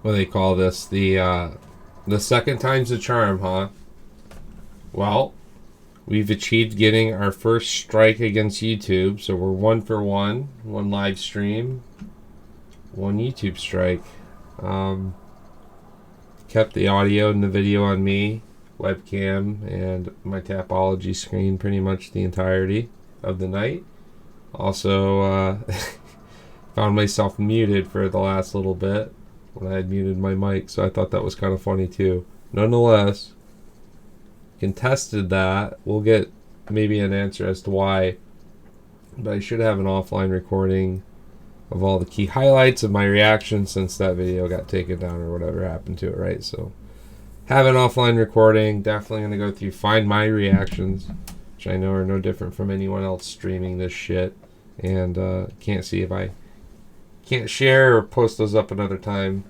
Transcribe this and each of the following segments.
what do they call this? The second time's the charm, huh? Well, we've achieved getting our first strike against YouTube, so we're 1 for 1. One live stream, one YouTube strike. Kept the audio and the video on me, webcam, and my Tapology screen pretty much the entirety of the night. Also, found myself muted for the last little bit when I had muted my mic, so I thought that was kind of funny too. Nonetheless, contested that. We'll get maybe an answer as to why, but I should have an offline recording of all the key highlights of my reaction since that video got taken down or whatever happened to it, right? So have an offline recording. Definitely going to go through, find my reactions, which I know are no different from anyone else streaming this shit, and can't see if I can't share or post those up another time.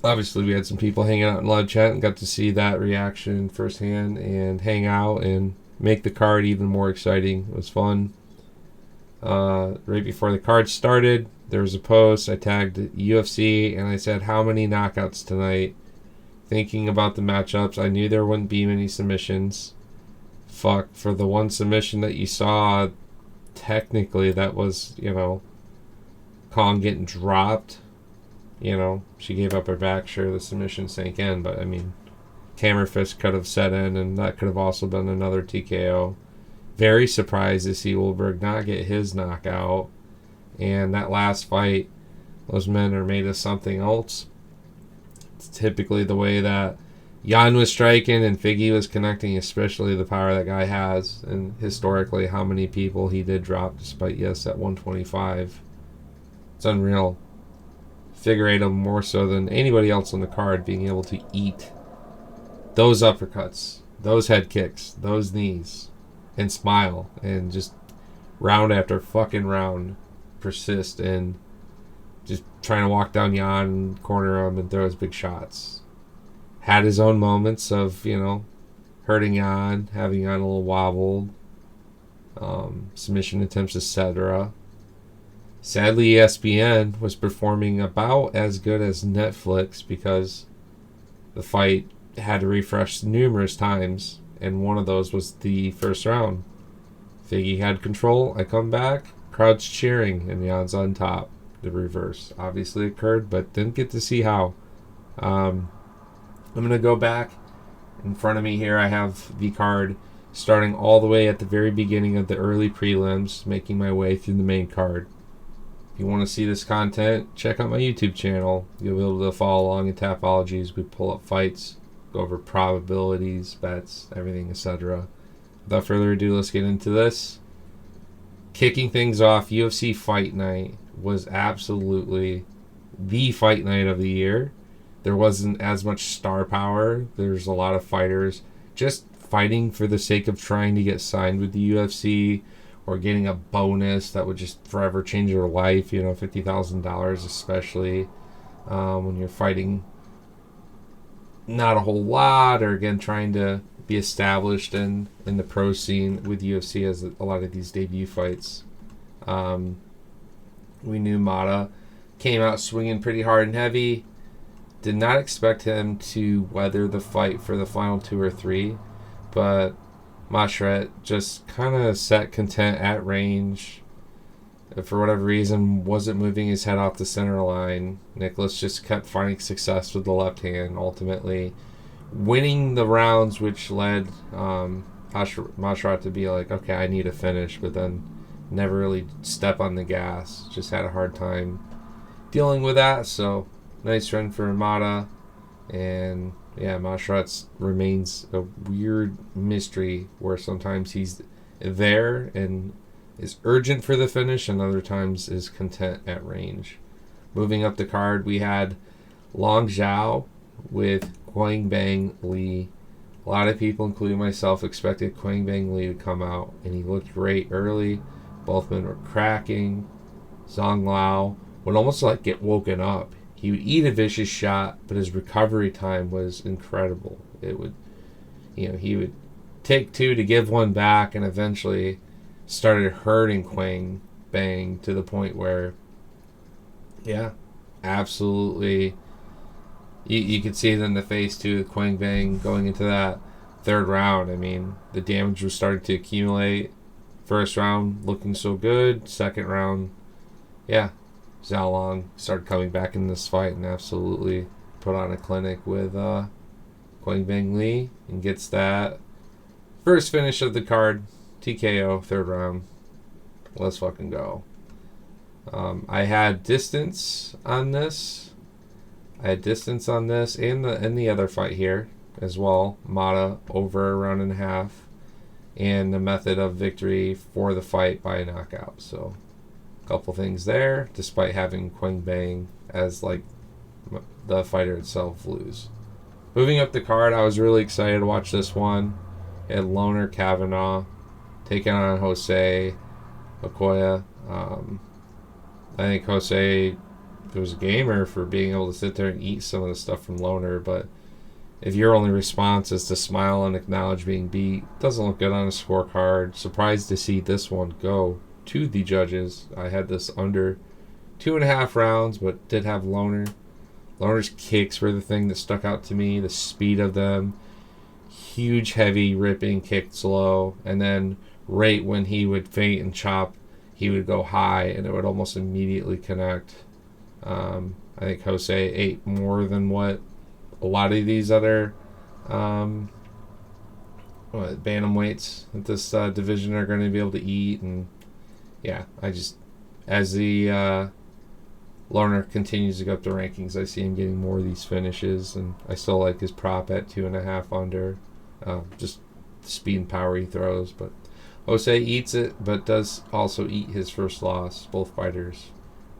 Obviously, we had some people hanging out in live chat and got to see that reaction firsthand and hang out and make the card even more exciting. It was fun. Right before the card started, there was a post. I tagged UFC and I said, how many knockouts tonight? Thinking about the matchups, I knew there wouldn't be many submissions. Fuck, for the one submission that you saw, technically that was, Kong getting dropped. She gave up her back. Sure, the submission sank in, but I mean, camera fist could have set in, and that could have also been another TKO. Very surprised to see Wolberg not get his knockout. And that last fight, those men are made of something else. It's typically the way that Jan was striking and Figgy was connecting, especially the power that guy has, and historically how many people he did drop despite, yes, at 125. It's unreal. Figure eight of them more so than anybody else on the card being able to eat those uppercuts, those head kicks, those knees, and smile and just round after fucking round persist and just trying to walk down Jan, corner him, and throw his big shots. Had his own moments of, hurting Jan, having Jan a little wobbled, submission attempts, etc. Sadly, ESPN was performing about as good as Netflix because the fight had to refresh numerous times, and one of those was the first round. Figgy had control. I come back, crowd's cheering, and Jan's on top. The reverse obviously occurred, but didn't get to see how. I'm going to go back. In front of me here, I have the card starting all the way at the very beginning of the early prelims, making my way through the main card. If you want to see this content, check out my YouTube channel. You'll be able to follow along in Tapology as we pull up fights, go over probabilities, bets, everything, etc. Without further ado, let's get into this. Kicking things off, UFC Fight Night was absolutely the fight night of the year. There wasn't as much star power. There's a lot of fighters just fighting for the sake of trying to get signed with the UFC or getting a bonus that would just forever change your life, $50,000 especially when you're fighting not a whole lot, or again trying to be established in the pro scene with UFC as a lot of these debut fights. We knew Mata came out swinging pretty hard and heavy. Did not expect him to weather the fight for the final 2 or 3, but Mashret just kind of sat content at range. For whatever reason, wasn't moving his head off the center line. Nicholas just kept finding success with the left hand, ultimately winning the rounds, which led Mashret to be like, okay, I need a finish, but then never really step on the gas. Just had a hard time dealing with that, so nice run for Mata. And yeah, Mashret remains a weird mystery where sometimes he's there and is urgent for the finish and other times is content at range. Moving up the card, we had Long Zhao with Quang Bang Lee. A lot of people, including myself, expected Quang Bang Lee to come out, and he looked great early. Both men were cracking. Zhang Lao would almost get woken up. He would eat a vicious shot, but his recovery time was incredible. It would, he would take 2 to give 1 back, and eventually started hurting Quang Bang to the point where, absolutely. You could see it in the face too. Quang Bang going into that third round. I mean, the damage was starting to accumulate. First round looking so good. Second round, yeah, Zhao Long started coming back in this fight and absolutely put on a clinic with Quang Bang Lee and gets that first finish of the card. TKO, third round. Let's fucking go. I had distance on this. And the other fight here as well. Mata over a round and a half. And the method of victory for the fight by a knockout. So, a couple things there, despite having Quang Bang as like the fighter itself lose. Moving up the card, I was really excited to watch this one. It had Loner Kavanaugh taking on Jose Okoye. I think Jose was a gamer for being able to sit there and eat some of the stuff from Loner, but if your only response is to smile and acknowledge being beat, doesn't look good on a scorecard. Surprised to see this one go to the judges. I had this under 2.5 rounds, but did have Loner. Loner's kicks were the thing that stuck out to me, the speed of them. Huge, heavy, ripping, kicked low, and then right when he would feint and chop, he would go high, and it would almost immediately connect. I think Jose ate more than what a lot of these other bantamweights at this division are going to be able to eat, and yeah, as the Larner continues to go up the rankings, I see him getting more of these finishes, and I still like his prop at 2.5 under. Just the speed and power he throws, but Jose eats it, but does also eat his first loss. Both fighters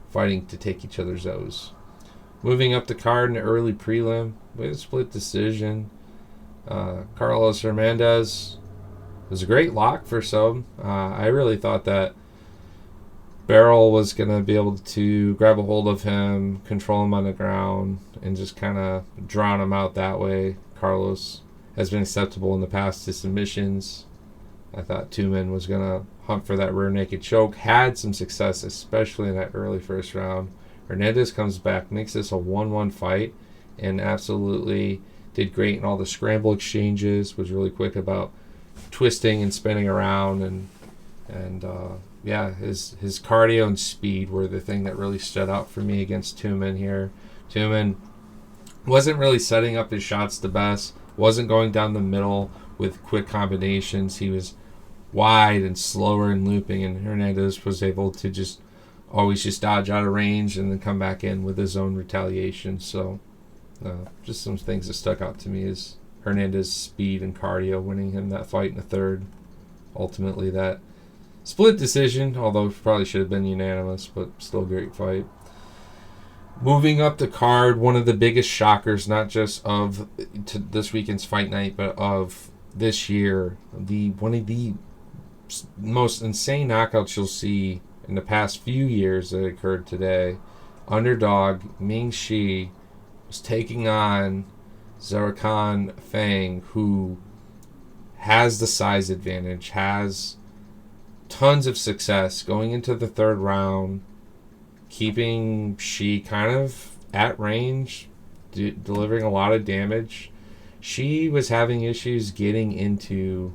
fighting to take each other's O's. Moving up the card in the early prelim with a split decision. Carlos Hernandez was a great lock for some. I really thought that Barrel was going to be able to grab a hold of him, control him on the ground, and just kind of drown him out that way. Carlos has been acceptable in the past to submissions. I thought Tumen was going to hunt for that rear naked choke. Had some success, especially in that early first round. Hernandez comes back, makes this a 1-1 fight, and absolutely did great in all the scramble exchanges, was really quick about twisting and spinning around, and his cardio and speed were the thing that really stood out for me against Tumen here. Tumen wasn't really setting up his shots the best, wasn't going down the middle with quick combinations. He was wide and slower and looping, and Hernandez was able to always just dodge out of range and then come back in with his own retaliation. So just some things that stuck out to me is Hernandez's speed and cardio, winning him that fight in the third. Ultimately that split decision, although it probably should have been unanimous, but still a great fight. Moving up the card, one of the biggest shockers, not just of this weekend's fight night, but of this year, one of the most insane knockouts you'll see in the past few years that occurred today. Underdog Ming Shi was taking on Zarakan Fang, who has the size advantage, has tons of success going into the third round, keeping Shi kind of at range, delivering a lot of damage. She was having issues getting into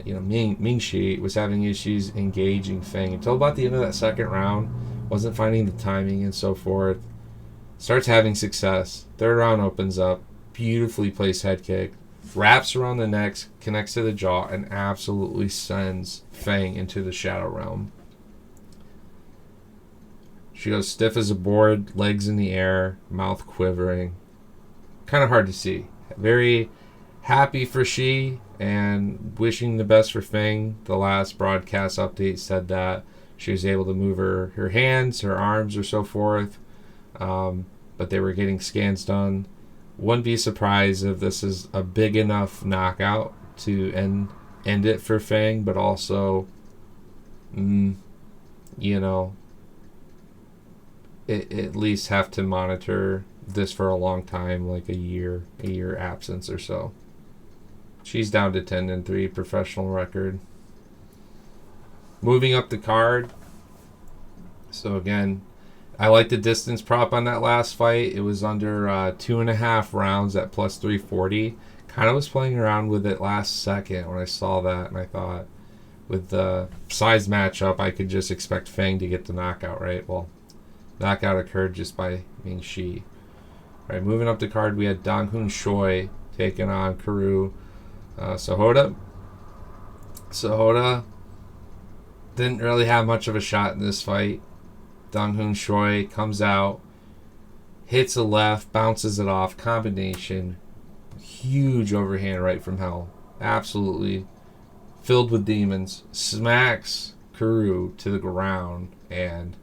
Ming Shi was having issues engaging Fang until about the end of that second round. Wasn't finding the timing and so forth. Starts having success. Third round opens up. Beautifully placed head kick. Wraps around the neck, connects to the jaw, and absolutely sends Fang into the shadow realm. She goes stiff as a board, legs in the air, mouth quivering. Kind of hard to see. Very happy for Shi and wishing the best for Fang. The last broadcast update said that she was able to move her hands, her arms, or so forth, but they were getting scans done. Wouldn't be surprised if this is a big enough knockout to end it for Fang, but also, at least have to monitor this for a long time, like a year absence or so. She's down to 10-3 professional record. Moving up the card. So again, I like the distance prop on that last fight. It was under 2.5 rounds at plus 340. Kind of was playing around with it last second when I saw that, and I thought with the size matchup, I could just expect Fang to get the knockout, right? Well, knockout occurred just by being she. All right, moving up the card, we had Dong Hoon Choi taking on Karu Sahota. Sahota didn't really have much of a shot in this fight. Dong Hoon Choi comes out, hits a left, bounces it off, combination, huge overhand right from hell. Absolutely filled with demons. Smacks Karu to the ground, and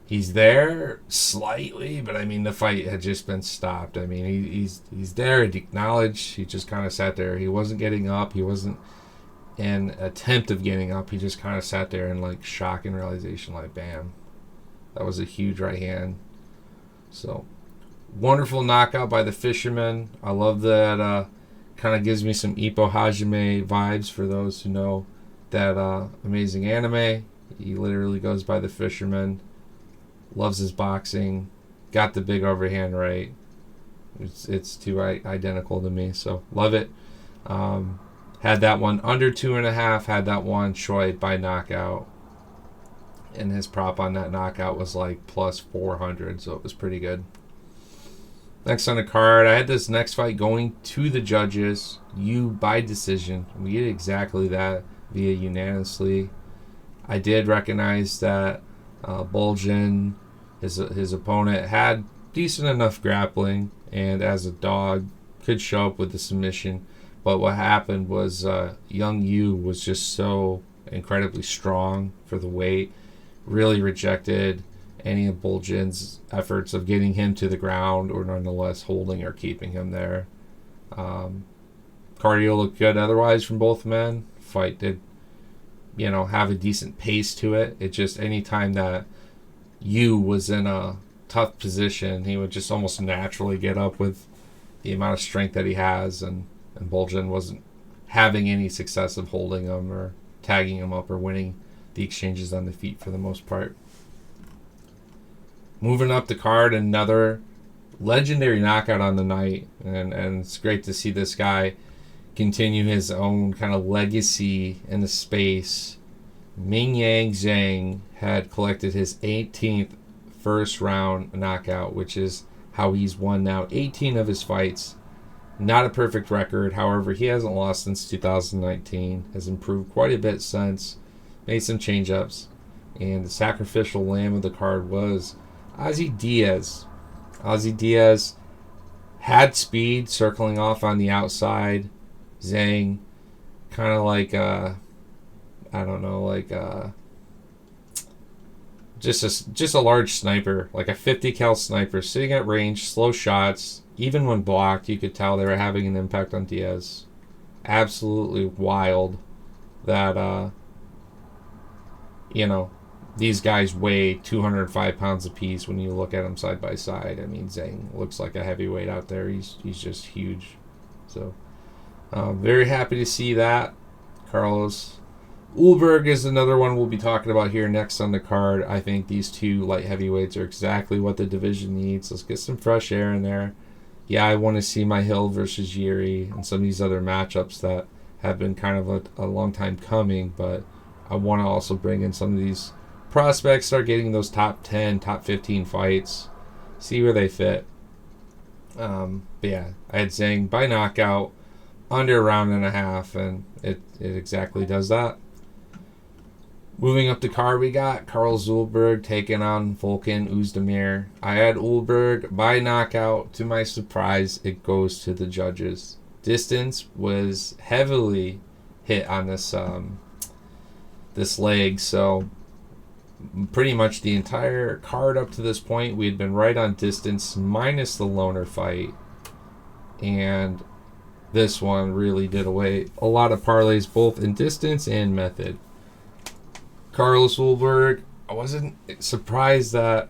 he's there slightly, but I mean the fight had just been stopped. I mean he's there, he acknowledged, he just kind of sat there. He wasn't getting up, he wasn't in attempt of getting up, he just kind of sat there in like shock and realization, like bam. That was a huge right hand. So, wonderful knockout by the Fisherman. I love that. Kind of gives me some Ippo Hajime vibes for those who know that amazing anime. He literally goes by the Fisherman. Loves his boxing. Got the big overhand right. It's too identical to me. So, love it. Had that one under 2.5. Had that one Choi by knockout. And his prop on that knockout was like plus 400, so it was pretty good. Next on the card, I had this next fight going to the judges, by decision. We get exactly that via unanimously. I did recognize that Bulgin, his opponent, had decent enough grappling, and as a dog could show up with the submission. But what happened was Young Yu was just so incredibly strong for the weight. Really rejected any of Bulgin's efforts of getting him to the ground or nonetheless holding or keeping him there. Cardio looked good otherwise from both men. Fight did, have a decent pace to it. It just anytime that Yu was in a tough position, he would just almost naturally get up with the amount of strength that he has, and Bulgin wasn't having any success of holding him or tagging him up or winning the exchanges on the feet for the most part. Moving up the card, another legendary knockout on the night, and it's great to see this guy continue his own kind of legacy in the space. Ming Yang Zhang had collected his 18th first round knockout, which is how he's won now 18 of his fights. Not a perfect record, however, he hasn't lost since 2019, has improved quite a bit since. Made some change-ups, and the sacrificial lamb of the card was Ozzy Diaz. Ozzy Diaz had speed, circling off on the outside. Zhang, kind of like just a large sniper, like a 50 cal sniper, sitting at range, slow shots. Even when blocked, you could tell they were having an impact on Diaz. Absolutely wild that these guys weigh 205 pounds apiece when you look at them side by side. I mean, Zhang looks like a heavyweight out there. He's just huge. So, very happy to see that. Carlos Ulberg is another one we'll be talking about here next on the card. I think these two light heavyweights are exactly what the division needs. Let's get some fresh air in there. Yeah, I want to see my Hill versus Yuri and some of these other matchups that have been kind of a long time coming, but I want to also bring in some of these prospects, start getting those top 10, top 15 fights, see where they fit. But yeah, I had Zhang by knockout under a round and a half, and it exactly does that. Moving up the card, we got Carl Zulberg taking on Volkan Oezdemir. I had Ulberg by knockout. To my surprise, it goes to the judges. Distance was heavily hit on this this leg, so pretty much the entire card up to this point, we had been right on distance minus the loner fight, and this one really did away a lot of parlays both in distance and method. Carlos Ulberg, I wasn't surprised that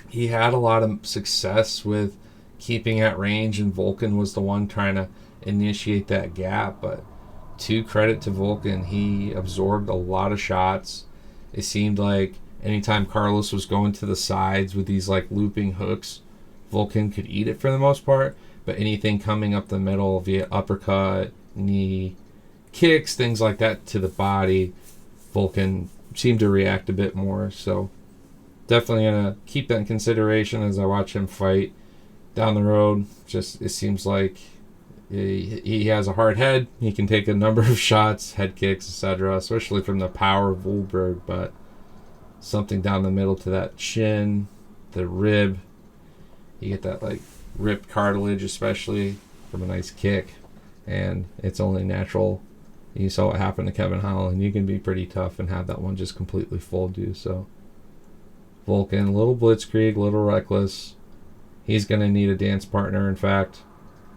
he had a lot of success with keeping at range, and Volkan was the one trying to initiate that gap, but to credit to Volkan, he absorbed a lot of shots. It seemed like anytime Carlos was going to the sides with these like looping hooks, Volkan could eat it for the most part. But anything coming up the middle via uppercut, knee, kicks, things like that to the body, Volkan seemed to react a bit more. So definitely gonna keep that in consideration as I watch him fight down the road. Just it seems like he has a hard head. He can take a number of shots, head kicks, etc., especially from the power of Ulberg. But something down the middle to that chin, the rib, you get that like ripped cartilage, especially from a nice kick, and it's only natural. You saw what happened to Kevin Holland. You can be pretty tough and have that one just completely fold you. So Volkan, a little blitzkrieg, a little reckless. He's going to need a dance partner. In fact,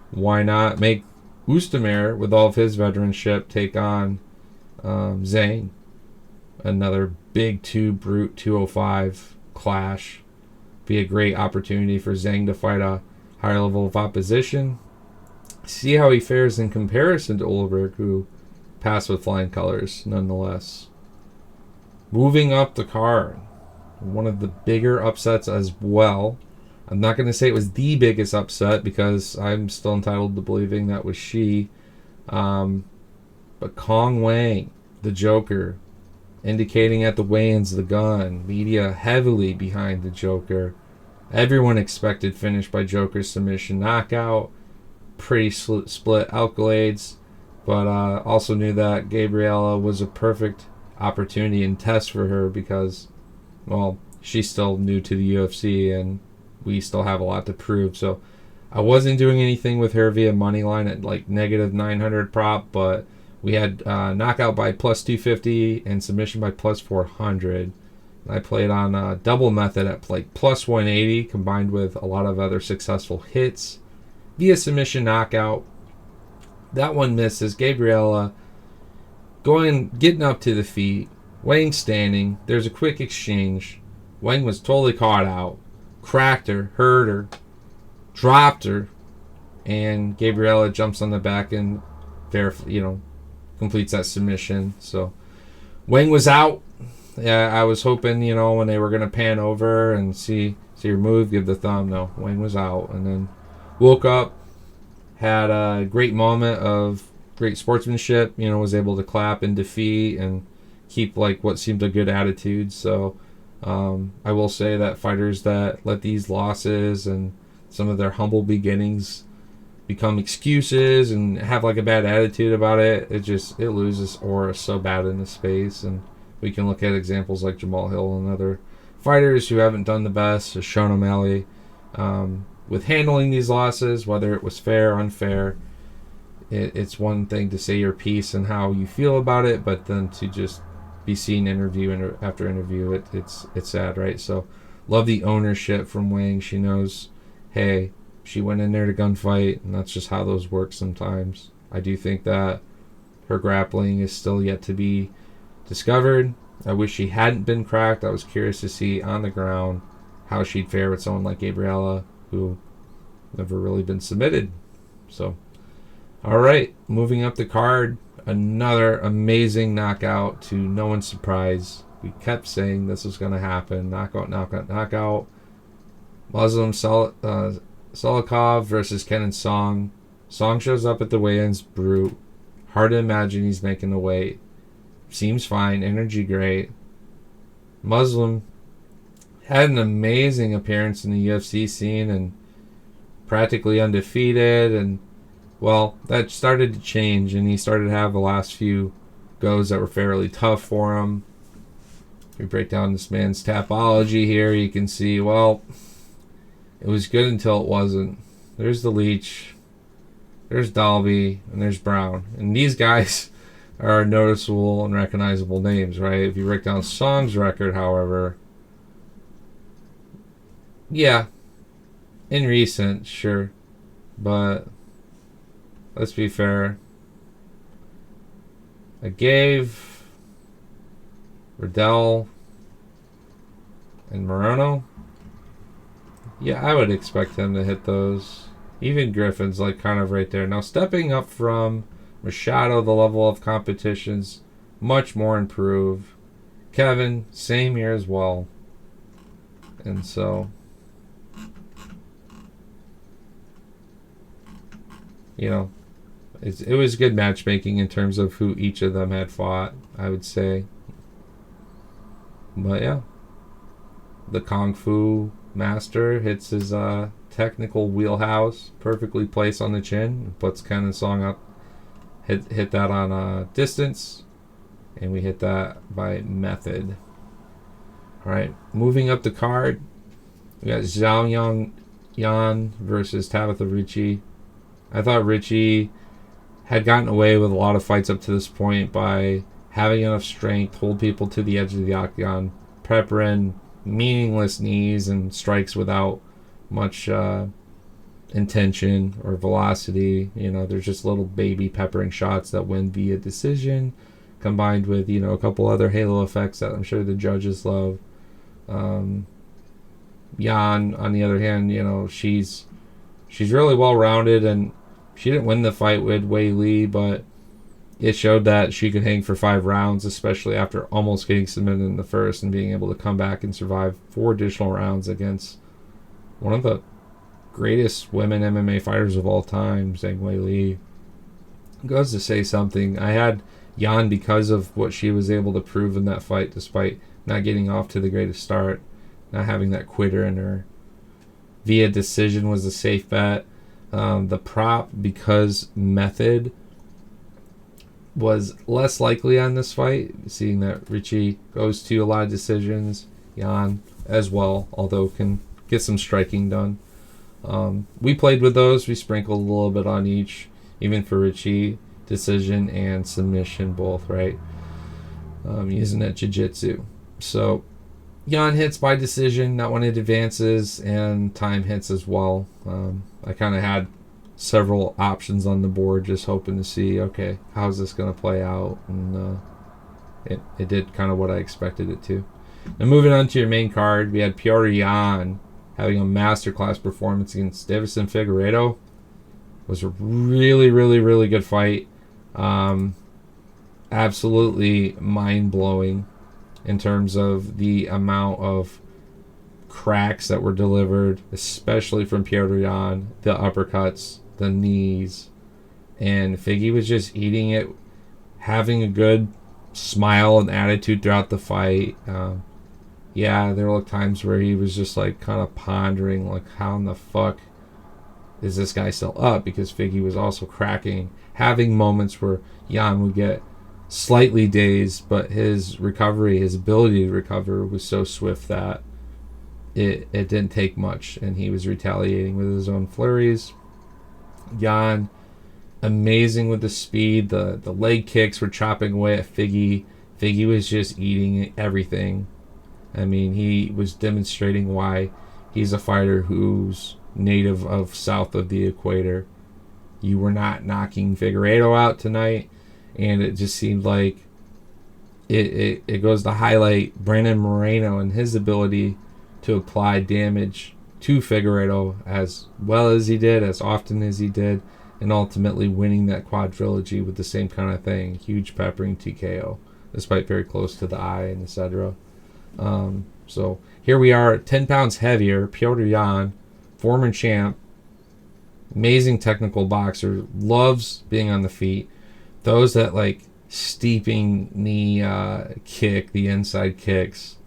why not make Oestermeer, with all of his veteranship, take on Zhang? Another big two brute 205 clash. Be a great opportunity for Zhang to fight a higher level of opposition. See how he fares in comparison to Ulberg, who passed with flying colors nonetheless. Moving up the card, one of the bigger upsets as well. I'm not going to say it was the biggest upset because I'm still entitled to believing that was she. But Kong Wang, the Joker, indicating at the weigh-ins the gun. Media heavily behind the Joker. Everyone expected finish by Joker's submission knockout. Pretty split accolades. But also knew that Gabriella was a perfect opportunity and test for her because, well, she's still new to the UFC and we still have a lot to prove. So I wasn't doing anything with her via money line at like negative 900 prop, but we had knockout by plus 250 and submission by plus 400. I played on a double method at like plus 180 combined with a lot of other successful hits via submission knockout. That one misses. Gabriella getting up to the feet. Wang standing. There's a quick exchange. Wang was totally caught out. Cracked her, hurt her, dropped her, and Gabriella jumps on the back and completes that submission. So Wang was out. Yeah, I was hoping, when they were gonna pan over and see her move, give the thumb. No, Wang was out, and then woke up, had a great moment of great sportsmanship. Was able to clap in defeat and keep like what seemed a good attitude. So I will say that fighters that let these losses and some of their humble beginnings become excuses and have like a bad attitude about it, it loses aura so bad in the space. And we can look at examples like Jamal Hill and other fighters who haven't done the best, as Sean O'Malley, with handling these losses, whether it was fair or unfair. It's one thing to say your piece and how you feel about it, but then to just be seen interview after interview, it's sad, right? So love the ownership from Wang. She knows, hey, she went in there to gunfight, and that's just how those work sometimes. I do think that her grappling is still yet to be discovered. I wish she hadn't been cracked. I was curious to see on the ground how she'd fare with someone like Gabriella, who never really been submitted. So, all right, moving up the card, another amazing knockout to no one's surprise. We kept saying this was going to happen. Knockout, knockout, knockout. Muslim Solikov versus Kenan Song. Song shows up at the weigh-ins, brute. Hard to imagine he's making the weight. Seems fine, energy great. Muslim had an amazing appearance in the UFC scene and practically undefeated, and well, that started to change, and he started to have the last few goes that were fairly tough for him. If we break down this man's tapology here, you can see, well, it was good until it wasn't. There's the Leech, there's Dalby, and there's Brown. And these guys are noticeable and recognizable names, right? If you break down Song's record, however, yeah, in recent, sure, but let's be fair. I gave Riddell and Moreno. Yeah, I would expect him to hit those. Even Griffin's like kind of right there. Now stepping up from Machado, the level of competition's much more improved. Kevin, same year as well. And so, you know, it was good matchmaking in terms of who each of them had fought, I would say. But yeah, the Kung Fu master hits his technical wheelhouse, perfectly placed on the chin, puts Kenneth Song up, hit that on distance, and we hit that by method. All right, moving up the card, we got Zhao Yan versus Tabitha Ricci. I thought Ricci had gotten away with a lot of fights up to this point by having enough strength, hold people to the edge of the octagon, pepper in meaningless knees and strikes without much intention or velocity. You know, there's just little baby peppering shots that win via decision, combined with, you know, a couple other halo effects that I'm sure the judges love. Yan, on the other hand, you know, she's really well rounded, and she didn't win the fight with Wei Li, but it showed that she could hang for 5 rounds, especially after almost getting submitted in the first and being able to come back and survive 4 additional rounds against one of the greatest women MMA fighters of all time, Zhang Wei Li. Goes to say something. I had Yan because of what she was able to prove in that fight, despite not getting off to the greatest start, not having that quitter in her. Via decision was a safe bet. The prop, because method was less likely on this fight, seeing that Ricci goes to a lot of decisions, Yan as well, although can get some striking done. We played with those. We sprinkled a little bit on each, even for Ricci, decision and submission both, right? Using that jiu-jitsu. So Yan hits by decision, that one it advances, and time hits as well. I kind of had several options on the board, just hoping to see, okay, how's this going to play out? And it did kind of what I expected it to. Now moving on to your main card, we had Petr Yan having a masterclass performance against Deiveson Figueiredo. It was a really, really, really good fight. Absolutely mind-blowing in terms of the amount of cracks that were delivered, especially from Petr Yan, the uppercuts, the knees, and Figgy was just eating it, having a good smile and attitude throughout the fight. Yeah, there were times where he was just like kind of pondering, like, how in the fuck is this guy still up? Because Figgy was also cracking, having moments where Yan would get slightly dazed, but his recovery, his ability to recover was so swift that it didn't take much, and he was retaliating with his own flurries. Yan, amazing with the speed. The leg kicks were chopping away at Figgy. Figgy was just eating everything. I mean, he was demonstrating why he's a fighter who's native of south of the equator. You were not knocking Figueiredo out tonight, and it just seemed like it goes to highlight Brandon Moreno and his ability to apply damage to Figueiredo as well as he did, as often as he did, and ultimately winning that quadrilogy with the same kind of thing. Huge peppering TKO, despite very close to the eye and etc. So here we are, 10 pounds heavier, Petr Yan, former champ, amazing technical boxer, loves being on the feet. Those that like steeping knee kick, the inside kicks,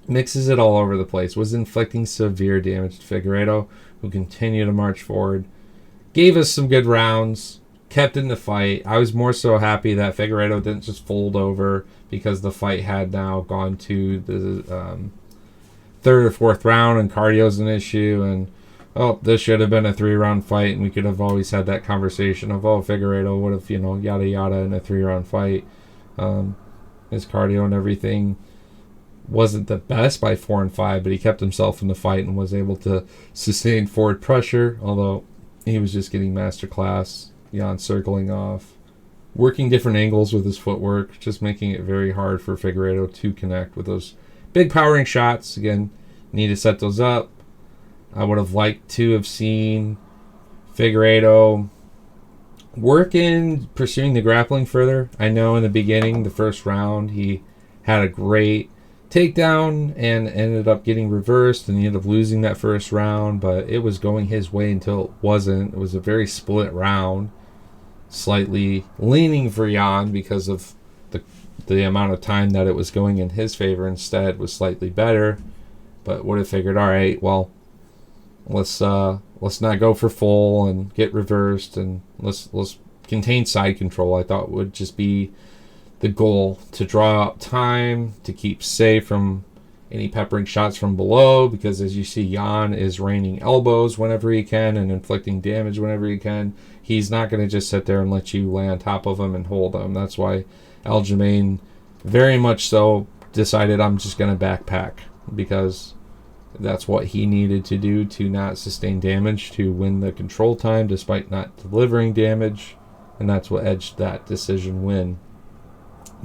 mixes it all over the place, was inflicting severe damage to Figueiredo, who continued to march forward, gave us some good rounds, kept in the fight. I was more so happy that Figueiredo didn't just fold over, because the fight had now gone to the third or fourth round, and cardio's an issue, and this should have been a 3-round fight, and we could have always had that conversation of, Figueiredo would have, yada yada in a 3-round fight. His cardio and everything wasn't the best by 4 and 5, but he kept himself in the fight and was able to sustain forward pressure, although he was just getting masterclass, Yan circling off, working different angles with his footwork, just making it very hard for Figueiredo to connect with those big powering shots. Again, need to set those up. I would have liked to have seen Figueiredo work in pursuing the grappling further. I know in the beginning, the first round, he had a great takedown and ended up getting reversed, and he ended up losing that first round, but it was going his way until it wasn't. It was a very split round, slightly leaning for Jan because of the amount of time that it was going in his favor. Instead was slightly better, but would have figured, all right, well, let's not go for full and get reversed, and let's contain side control. I thought would just be the goal, to draw out time, to keep safe from any peppering shots from below, because as you see, Jan is raining elbows whenever he can and inflicting damage whenever he can. He's not going to just sit there and let you lay on top of him and hold him. That's why Aljamain very much so decided, I'm just going to backpack, because that's what he needed to do to not sustain damage, to win the control time despite not delivering damage, and that's what edged that decision win.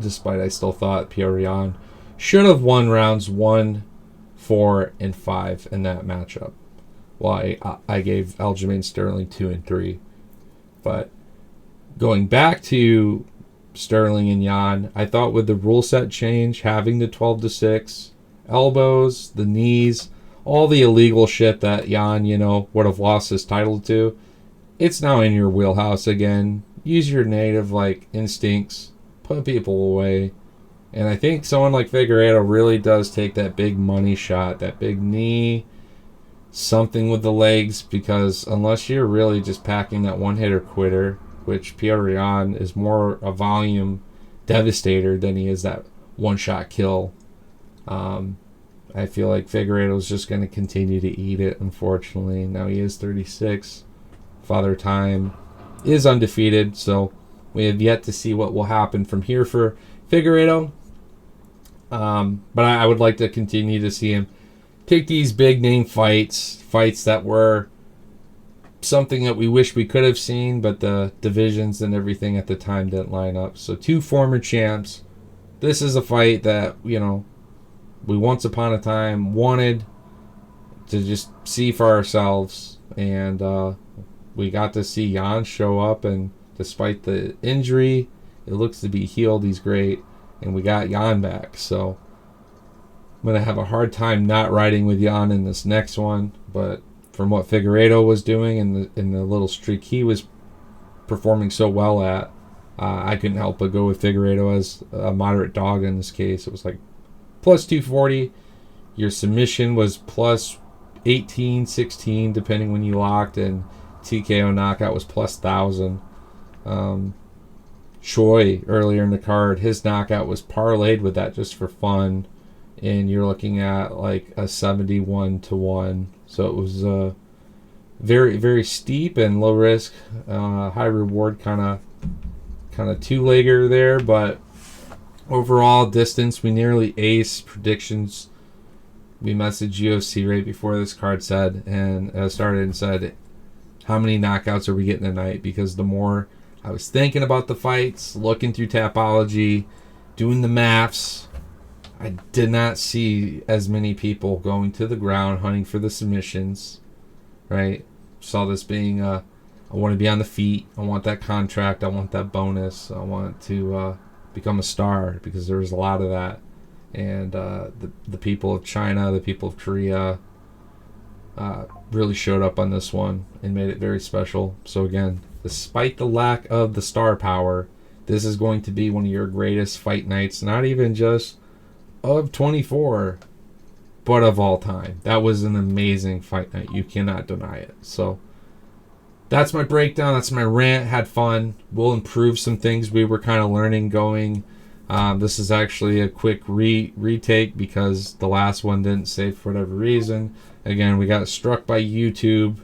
Despite I still thought Petr Yan should have won rounds 1, 4, and 5 in that matchup. Well, I gave Aljamain Sterling 2 and 3. But going back to Sterling and Yan, I thought with the rule set change, having the 12-6, elbows, the knees, all the illegal shit that Yan, would have lost his title to, it's now in your wheelhouse again. Use your native, instincts. Put people away. And I think someone like Figueiredo really does take that big money shot, that big knee, something with the legs, because unless you're really just packing that one-hitter quitter, which Petr Yan is more a volume devastator than he is that one-shot kill, I feel like Figueiredo's just going to continue to eat it, unfortunately. Now he is 36. Father Time is undefeated, so we have yet to see what will happen from here for Figueiredo. But I would like to continue to see him take these big name fights that were something that we wish we could have seen, but the divisions and everything at the time didn't line up. So 2 former champs. This is a fight that, we once upon a time wanted to just see for ourselves. And we got to see Jan show up, and despite the injury, it looks to be healed. He's great. And we got Jan back. So I'm going to have a hard time not riding with Jan in this next one. But from what Figueiredo was doing and the little streak he was performing so well at, I couldn't help but go with Figueiredo as a moderate dog in this case. It was plus 240. Your submission was plus 18, 16, depending when you locked. And TKO knockout was plus 1,000. Choi earlier in the card, his knockout was parlayed with that just for fun, and you're looking at a 71-1. So it was very, very steep and low risk, high reward kind of two-legger there. But overall distance, we nearly ace predictions. We messaged UFC right before this card started and said, how many knockouts are we getting tonight? Because the more I was thinking about the fights, looking through Tapology, doing the maths, I did not see as many people going to the ground, hunting for the submissions, right? Saw this being, I want to be on the feet. I want that contract. I want that bonus. I want to become a star, because there was a lot of that. And the people of China, the people of Korea, really showed up on this one and made it very special. So again, despite the lack of the star power, this is going to be one of your greatest fight nights, not even just of 24, but of all time. That was an amazing fight night. You cannot deny it. So that's my breakdown. That's my rant. Had fun. We'll improve some things we were kind of learning going. This is actually a quick retake because the last one didn't save for whatever reason. Again, we got struck by YouTube.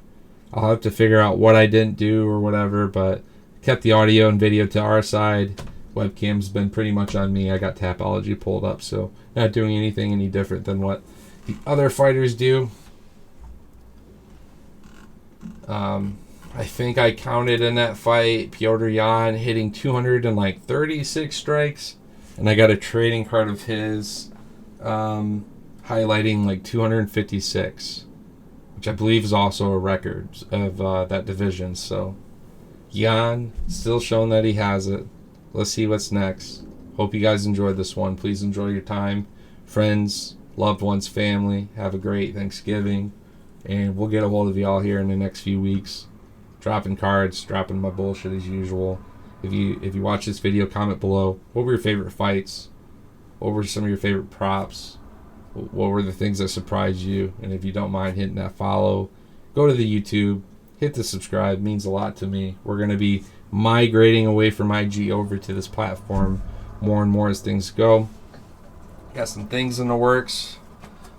I'll have to figure out what I didn't do or whatever, but kept the audio and video to our side. Webcam's been pretty much on me. I got Tapology pulled up, so not doing anything any different than what the other fighters do. I think I counted in that fight Petr Yan hitting 236 strikes, and I got a trading card of his highlighting 256, which I believe is also a record of that division. So Yan still showing that he has it. Let's see what's next. Hope you guys enjoyed this one. Please enjoy your time. Friends, loved ones, family. Have a great Thanksgiving. And we'll get a hold of y'all here in the next few weeks. Dropping cards, dropping my bullshit as usual. If you watch this video, comment below. What were your favorite fights? What were some of your favorite props? What were the things that surprised you? And if you don't mind hitting that follow, go to the YouTube, hit the subscribe. It means a lot to me. We're going to be migrating away from IG over to this platform more and more as things go. Got some things in the works.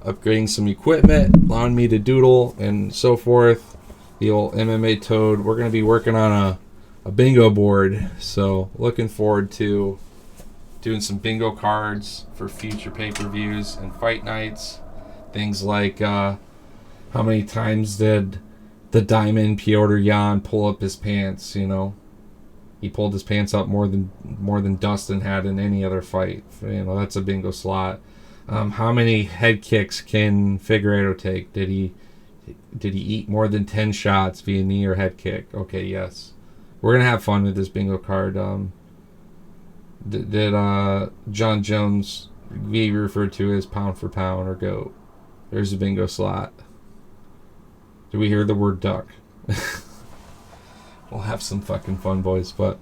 Upgrading some equipment, allowing me to doodle and so forth. The old MMA Toad. We're going to be working on a bingo board. So looking forward to doing some bingo cards for future pay-per-views and fight nights. Things like how many times did the Diamond Piotr Jan pull up his pants? You know, he pulled his pants up more than Dustin had in any other fight. You know, that's a bingo slot. How many head kicks can Figueiredo take? Did he eat more than 10 shots via knee or head kick? Okay, yes. We're gonna have fun with this bingo card. Did John Jones be referred to as pound for pound or GOAT? There's a bingo slot. Do we hear the word duck? We'll have some fucking fun, boys. But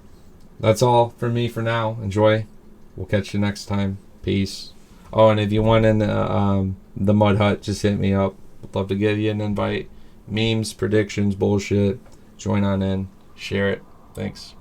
that's all from me for now. Enjoy. We'll catch you next time. Peace. Oh, and if you want in the Mud Hut, just hit me up. I'd love to give you an invite. Memes, predictions, bullshit. Join on in. Share it. Thanks.